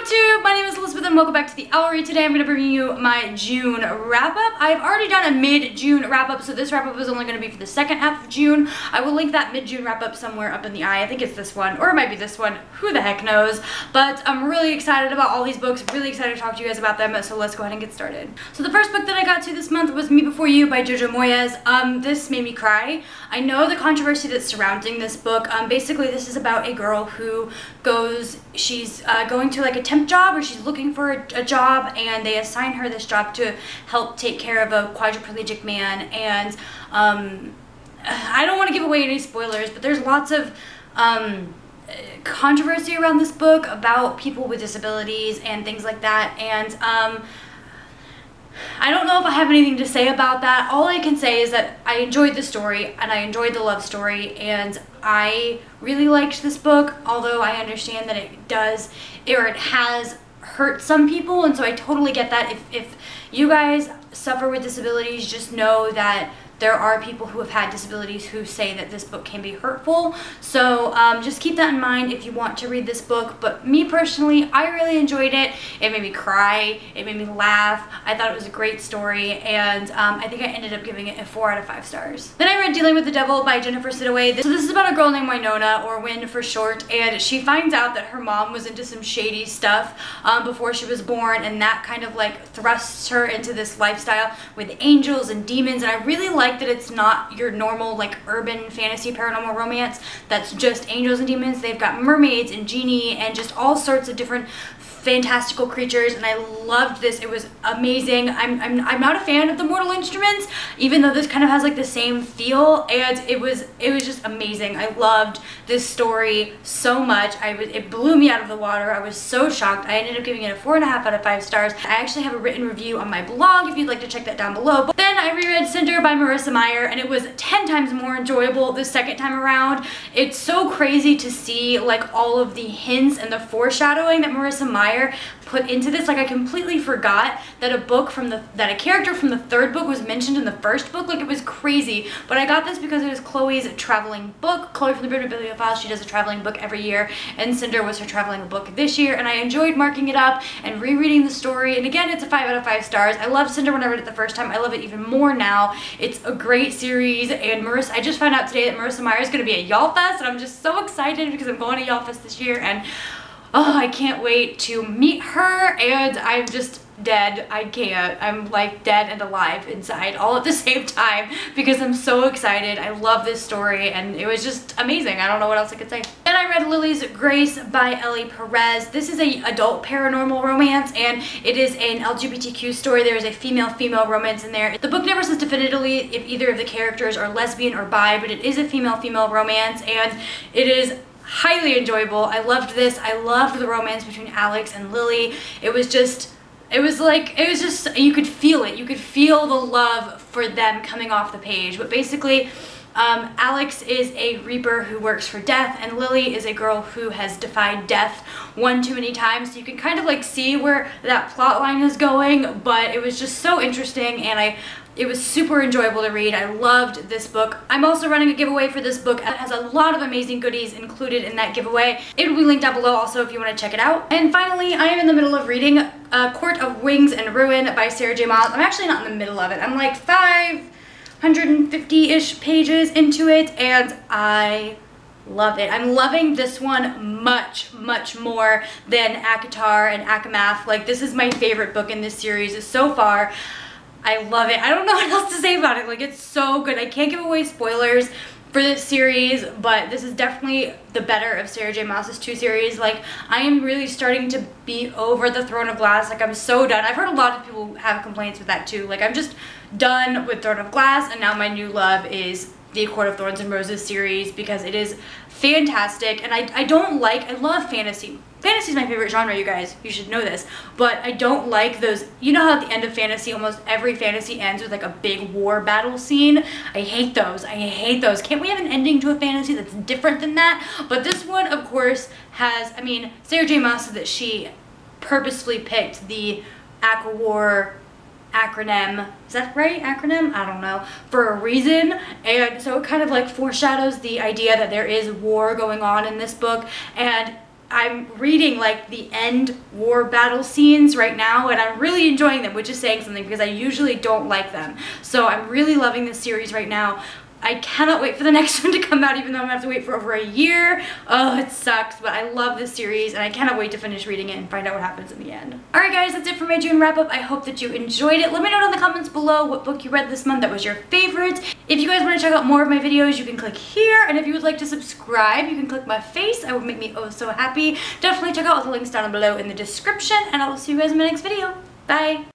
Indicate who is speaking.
Speaker 1: YouTube, my name is Elizabeth and welcome back to the Owlery. Today I'm going to bring you my June wrap-up. I've already done a mid-June wrap-up, so this wrap-up is only going to be for the second half of June. I will link that mid-June wrap-up somewhere up in the eye. I think it's this one, or it might be this one. Who the heck knows? But I'm really excited about all these books, really excited to talk to you guys about them, so let's go ahead and get started. So the first book that I got to this month was Me Before You by Jojo Moyes. This made me cry. I know the controversy that's surrounding this book. Basically, this is about a girl who she's going to like a temp job, or she's looking for a job, and they assign her this job to help take care of a quadriplegic man. And I don't want to give away any spoilers, but there's lots of controversy around this book about people with disabilities and things like that. And I don't know if I have anything to say about that. All I can say is that I enjoyed the story, and I enjoyed the love story, and I really liked this book, although I understand that it has hurt some people, and so I totally get that. If you guys suffer with disabilities, just know that there are people who have had disabilities who say that this book can be hurtful. So just keep that in mind if you want to read this book. But me personally, I really enjoyed it. It made me cry. It made me laugh. I thought it was a great story. And I think I ended up giving it a 4 out of 5 stars. Then I read Dealing with the Devil by Jennifer Sidaway. So this is about a girl named Winona, or Win for short. And she finds out that her mom was into some shady stuff before she was born. And that kind of like thrusts her into this lifestyle with angels and demons. And I really like that it's not your normal like urban fantasy paranormal romance that's just angels and demons. They've got mermaids and genie and just all sorts of different fantastical creatures, and I loved this. It was amazing. I'm not a fan of the Mortal Instruments, even though this kind of has like the same feel, and it was just amazing. I loved this story so much. It blew me out of the water. I was so shocked. I ended up giving it a 4.5 out of 5 stars. I actually have a written review on my blog if you'd like to check that down below. But then I reread Cinder by Marissa Meyer, and it was 10 times more enjoyable the second time around. It's so crazy to see like all of the hints and the foreshadowing that Marissa Meyer put into this. Like, I completely forgot that a character from the third book was mentioned in the first book. Like, it was crazy. But I got this because it was Chloe's traveling book. Chloe from the British Bibliophile, she does a traveling book every year, and Cinder was her traveling book this year, and I enjoyed marking it up and rereading the story. And again, it's a 5 out of 5 stars. I loved Cinder when I read it the first time. I love it even more now. It's a great series, and I just found out today that Marissa Meyer is going to be at Y'all Fest, and I'm just so excited because I'm going to Y'all Fest this year, and oh, I can't wait to meet her, and I'm just dead. I can't. I'm like dead and alive inside all at the same time because I'm so excited. I love this story, and it was just amazing. I don't know what else I could say. Then I read Lily's Grace by Ellie Perez. This is an adult paranormal romance, and it is an LGBTQ story. There is a female-female romance in there. The book never says definitively if either of the characters are lesbian or bi, but it is a female-female romance, and it is highly enjoyable. I loved this. I loved the romance between Alex and Lily. It was just, you could feel it. You could feel the love for them coming off the page. But basically, Alex is a reaper who works for death, and Lily is a girl who has defied death one too many times. So you can kind of like see where that plot line is going, but it was just so interesting, and it was super enjoyable to read. I loved this book. I'm also running a giveaway for this book. It has a lot of amazing goodies included in that giveaway. It will be linked down below also if you want to check it out. And finally, I am in the middle of reading Court of Wings and Ruin by Sarah J. Maas. I'm actually not in the middle of it. I'm like 550-ish pages into it, and I love it. I'm loving this one much, much more than ACOTAR and ACOMAF. Like, this is my favorite book in this series so far. I love it. I don't know what else to say about it. Like, it's so good. I can't give away spoilers for this series, but this is definitely the better of Sarah J. Maas's 2 series. Like, I am really starting to be over the Throne of Glass. Like, I'm so done. I've heard a lot of people have complaints with that too. Like, I'm just done with Throne of Glass, and now my new love is the Court of Thorns and Roses series because it is fantastic. And I love fantasy. Fantasy is my favorite genre, you guys. You should know this. But I don't like those, you know how at the end of fantasy, almost every fantasy ends with like a big war battle scene? I hate those. I hate those. Can't we have an ending to a fantasy that's different than that? But this one, of course, has, I mean, Sarah J. Maas said that she purposefully picked the ACOWAR acronym, is that right? Acronym? I don't know, for a reason. And so it kind of like foreshadows the idea that there is war going on in this book, and I'm reading like the end war battle scenes right now, and I'm really enjoying them, which is saying something because I usually don't like them. So I'm really loving this series right now. I cannot wait for the next one to come out, even though I'm gonna have to wait for over a year. Oh, it sucks, but I love this series and I cannot wait to finish reading it and find out what happens in the end. Alright guys, that's it for my June wrap up. I hope that you enjoyed it. Let me know in the comments below what book you read this month that was your favorite. If you guys want to check out more of my videos, you can click here, and if you would like to subscribe, you can click my face. It would make me oh so happy. Definitely check out all the links down below in the description, and I will see you guys in my next video. Bye!